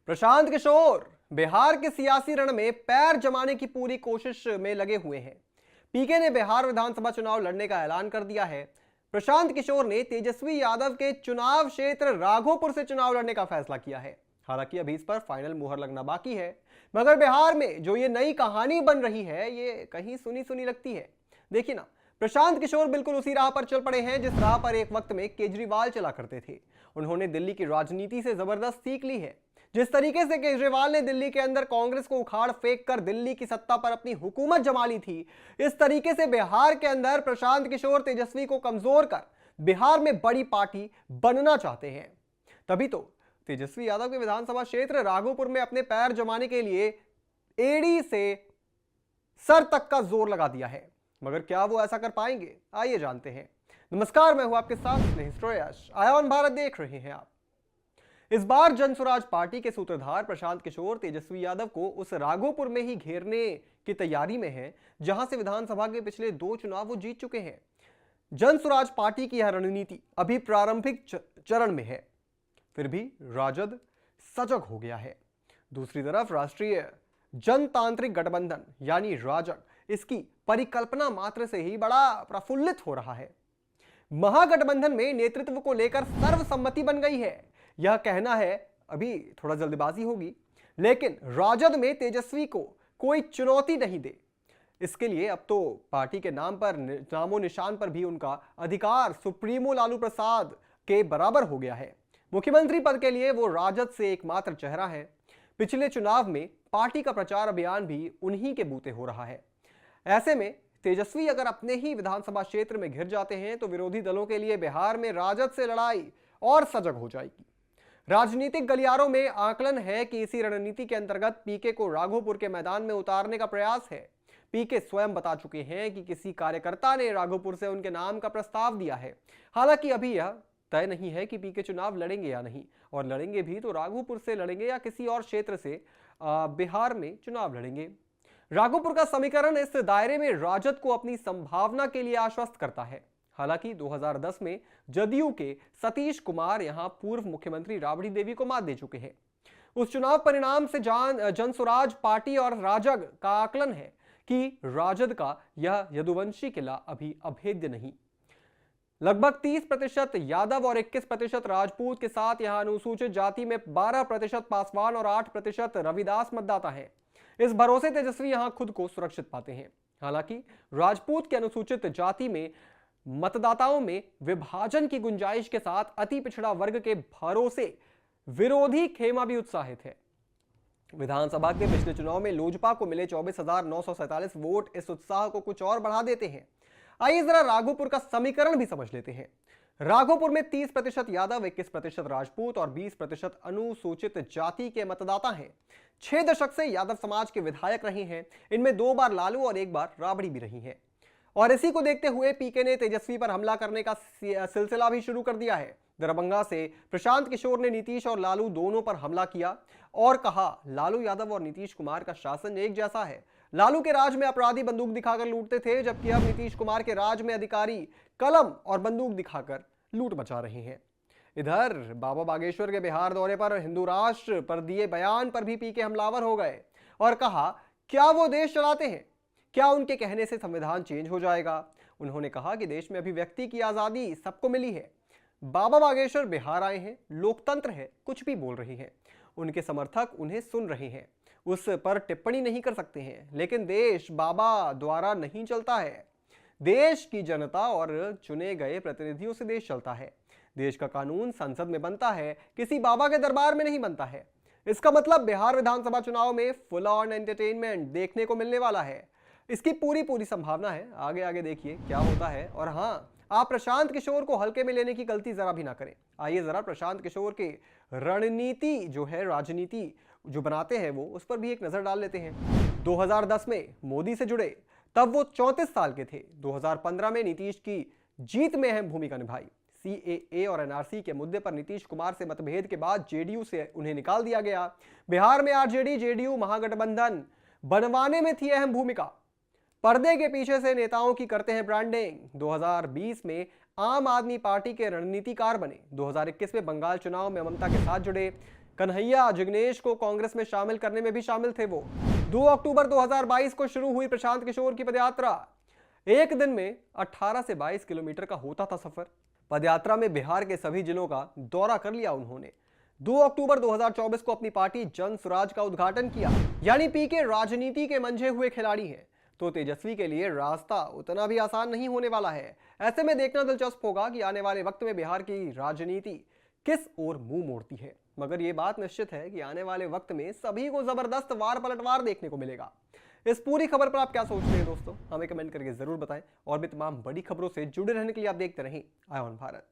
प्रशांत किशोर बिहार के सियासी रण में पैर जमाने की पूरी कोशिश में लगे हुए हैं। पीके ने बिहार विधानसभा चुनाव लड़ने का ऐलान कर दिया है। प्रशांत किशोर ने तेजस्वी यादव के चुनाव क्षेत्र राघोपुर से चुनाव लड़ने का फैसला किया है। हालांकि अभी इस पर फाइनल मुहर लगना बाकी है, मगर बिहार में जो ये नई कहानी बन रही है ये कहीं सुनी सुनी लगती है। देखिए ना, प्रशांत किशोर बिल्कुल उसी राह पर चल पड़े हैं जिस राह पर एक वक्त में केजरीवाल चला करते थे। उन्होंने दिल्ली की राजनीति से जबरदस्त सीख ली है। जिस तरीके से केजरीवाल ने दिल्ली के अंदर कांग्रेस को उखाड़ फेंक कर दिल्ली की सत्ता पर अपनी हुकूमत जमा ली थी, इस तरीके से बिहार के अंदर प्रशांत किशोर तेजस्वी को कमजोर कर बिहार में बड़ी पार्टी बनना चाहते हैं। तभी तो तेजस्वी यादव के विधानसभा क्षेत्र राघोपुर में अपने पैर जमाने के लिए एड़ी से सर तक का जोर लगा दिया है। मगर क्या वो ऐसा कर पाएंगे? आइए जानते हैं। नमस्कार, मैं हूं आपके साथ यश। आया ऑन भारत देख रहे हैं आप। इस बार जनसुराज पार्टी के सूत्रधार प्रशांत किशोर तेजस्वी यादव को उस राघोपुर में ही घेरने की तैयारी में हैं, जहां से विधानसभा के पिछले 2 चुनाव वो जीत चुके हैं। जनसुराज पार्टी की यह रणनीति अभी प्रारंभिक चरण में है, फिर भी राजद सजग हो गया है। दूसरी तरफ राष्ट्रीय जनतांत्रिक गठबंधन यानी राजग इसकी परिकल्पना मात्र से ही बड़ा प्रफुल्लित हो रहा है। महागठबंधन में नेतृत्व को लेकर सर्वसम्मति बन गई है। यह कहना है अभी थोड़ा जल्दबाजी होगी, लेकिन राजद में तेजस्वी को कोई चुनौती नहीं दे। इसके लिए अब तो पार्टी के नामो निशान पर भी उनका अधिकार सुप्रीमो लालू प्रसाद के बराबर हो गया है। मुख्यमंत्री पद के लिए वो राजद से एकमात्र चेहरा है। पिछले चुनाव में पार्टी का प्रचार अभियान भी उन्हीं के बूते हो रहा है। ऐसे में तेजस्वी अगर अपने ही विधानसभा क्षेत्र में घिर जाते हैं तो विरोधी दलों के लिए बिहार में राजद से लड़ाई और सजग हो जाएगी। राजनीतिक गलियारों में आकलन है कि इसी रणनीति के अंतर्गत पीके को राघोपुर के मैदान में उतारने का प्रयास है। पीके स्वयं बता चुके हैं कि किसी कार्यकर्ता ने राघोपुर से उनके नाम का प्रस्ताव दिया है। हालांकि अभी यह तय नहीं है कि पीके चुनाव लड़ेंगे या नहीं, और लड़ेंगे भी तो राघोपुर से लड़ेंगे या किसी और क्षेत्र से बिहार में चुनाव लड़ेंगे। राघोपुर का समीकरण इस दायरे में राजद को अपनी संभावना के लिए आश्वस्त करता है। हालांकि 2010 में जदयू के सतीश कुमार यहां पूर्व मुख्यमंत्री राबड़ी देवी को मात दे चुके हैं। उस चुनाव परिणाम से जनसुराज पार्टी और राजग का आकलन है कि राजद का यह यदुवंशी किला अभी अभेद्य नहीं। लगभग 30% यादव और 21% राजपूत के साथ यहां अनुसूचित जाति में 12% पासवान और 8% रविदास मतदाता हैं। इस भरोसे तेजस्वी यहां खुद को सुरक्षित पाते हैं। हालांकि राजपूत के अनुसूचित जाति में मतदाताओं में विभाजन की गुंजाइश के साथ अति पिछड़ा वर्ग के भरोसे विरोधी खेमा भी उत्साहित है। विधानसभा के पिछले चुनाव में लोजपा को मिले 24,947 वोट इस उत्साह को कुछ और बढ़ा देते हैं। आइए जरा राघोपुर का समीकरण भी समझ लेते हैं। राघोपुर में 30% यादव, 21% राजपूत और 20% अनुसूचित जाति के मतदाता हैं। 6 दशक से यादव समाज के विधायक रहे हैं। इनमें 2 बार लालू और 1 बार राबड़ी भी रही है। और इसी को देखते हुए पीके ने तेजस्वी पर हमला करने का सिलसिला भी शुरू कर दिया है। दरभंगा से प्रशांत किशोर ने नीतीश और लालू दोनों पर हमला किया और कहा लालू यादव और नीतीश कुमार का शासन एक जैसा है। लालू के राज में अपराधी बंदूक दिखाकर लूटते थे, जबकि अब नीतीश कुमार के राज में अधिकारी कलम और बंदूक दिखाकर लूट मचा रहे हैं। इधर बाबा बागेश्वर के बिहार दौरे पर हिंदू राष्ट्र पर दिए बयान पर भी पीके हमलावर हो गए और कहा क्या वो देश चलाते हैं? क्या उनके कहने से संविधान चेंज हो जाएगा? उन्होंने कहा कि देश में अभिव्यक्ति की आजादी सबको मिली है। बाबा बागेश्वर बिहार आए हैं, लोकतंत्र है, कुछ भी बोल रहे हैं। उनके समर्थक उन्हें सुन रहे हैं, उस पर टिप्पणी नहीं कर सकते हैं। लेकिन देश बाबा द्वारा नहीं चलता है। देश की जनता और चुने गए प्रतिनिधियों से देश चलता है। देश का कानून संसद में बनता है, किसी बाबा के दरबार में नहीं बनता है। इसका मतलब बिहार विधानसभा चुनाव में फुल ऑन एंटरटेनमेंट देखने को मिलने वाला है। इसकी पूरी संभावना है। आगे आगे देखिए क्या होता है। और हाँ, आप प्रशांत किशोर को हल्के में लेने की गलती जरा भी ना करें। आइए जरा प्रशांत किशोर के रणनीति जो है, राजनीति जो बनाते हैं वो, उस पर भी एक नजर डाल लेते हैं। 2010 में मोदी से जुड़े, तब वो 34 साल के थे। 2015 में नीतीश की जीत में अहम भूमिका निभाई। CAA और NRC के मुद्दे पर नीतीश कुमार से मतभेद के बाद JDU से उन्हें निकाल दिया गया। बिहार में RJD JDU महागठबंधन बनवाने में थी अहम भूमिका। पर्दे के पीछे से नेताओं की करते हैं ब्रांडिंग। 2020 में आम आदमी पार्टी के रणनीतिकार बने। 2021 में बंगाल चुनाव में ममता के साथ जुड़े। कन्हैया जिग्नेश को कांग्रेस में शामिल करने में भी शामिल थे वो। 2 अक्टूबर 2022 को शुरू हुई प्रशांत किशोर की पदयात्रा। एक दिन में 18 से 22 किलोमीटर का होता था सफर। पदयात्रा में बिहार के सभी जिलों का दौरा कर लिया उन्होंने। 2 अक्टूबर 2024 को अपनी पार्टी जन स्वराज का उद्घाटन किया। यानी पीके राजनीति के मंझे हुए खिलाड़ी हैं, तो तेजस्वी के लिए रास्ता उतना भी आसान नहीं होने वाला है। ऐसे में देखना दिलचस्प होगा कि आने वाले वक्त में बिहार की राजनीति किस ओर मुंह मोड़ती है। मगर यह बात निश्चित है कि आने वाले वक्त में सभी को जबरदस्त वार पलटवार देखने को मिलेगा। इस पूरी खबर पर आप क्या सोचते हैं दोस्तों, हमें कमेंट करके जरूर बताएं। और भी तमाम बड़ी खबरों से जुड़े रहने के लिए आप देखते रहें आय ऑन भारत।